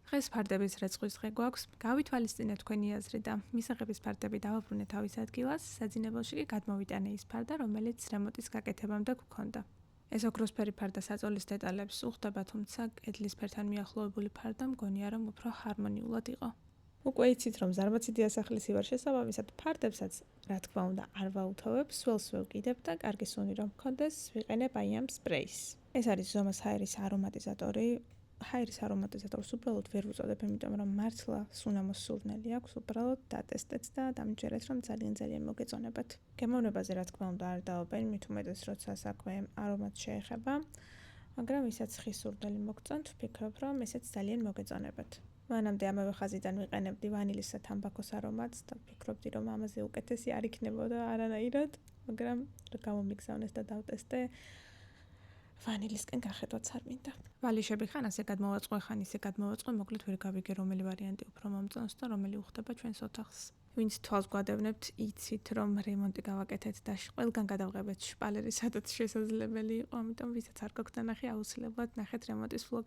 დღეს ფარდების რეცხვის დღე გვაქვს. გავითვალისწინეთ თქვენი აზრი და მისაღების ფარდები დავაბრუნეთ თავის ადგილას. საძინებელში კი გადმოვიტანე ის ფარდა, რომელიც რემონტის გაკეთებამდე გქონდა. ეს ოქროსფერი ფარდა საწოლის დეტალებს უხდება, თუმცა კედლის ფერთან მიახლოებული ფარდა მგონია, რომ უფრო ჰარმონიულად იყო. უკვე იცით, რომ ზარმაცი დიასახლისი ვარ, შესაბამისად ფარდებსაც, რა თქმა უნდა, არ ვაუთავებ, სველს ვევკიდებ და კარგი სუნი რომ მქონდეს, ვიყენებ აი ამ სპრეის. ეს არის ზომას ჰაერის არომატიზატორი. ჰაერის არომატიზატორს უბრალოდ ვერ ვუწოდებ, იმიტომ რომ მართლა სუნამოს სურნელი აქვს, უბრალოდ დატესტეთ და დამჯერეთ, რომ ძალიან მოგეწონებათ. გემოვნებაზე რა თქმა უნდა არ დაობენ, მით უმეტეს როცა საქმე არომატს შეეხება, მაგრამ ვისაც ხის სურნელი მოგწონთ, ვფიქრობ, რომ ესეც ძალიან მოგეწონებათ. მანამდე ამავე ხაზიდან ვიყენებდი ვანილის და თამბაქოს არომატს და ვფიქრობდი, რომ ამაზე უკეთესი არ იქნებოდა არანაირად, მაგრამ გამომიგზავნეს და დავტესტე. ვანილისკენ გახედვაც არ მინდა. ვალიშები ხან ასე გადმოვაწყო, ხან ისე გადმოვაწყო, მოკლედ ვერ გავიგე რომელი ვარიანტი უფრო მომწონს და რომელი უხდება ჩვენს ოთახს. ვინც თვალს გვადევნებთ, იცით რომ რემონტი გავაკეთეთ და ყველგან გადავღებეთ შპალერი, სადაც შესაძლებელი იყო, ამიტომ ვისაც არ გაქვთ ნახე, აუცილებლად ნახეთ რემონტის ვლოგი.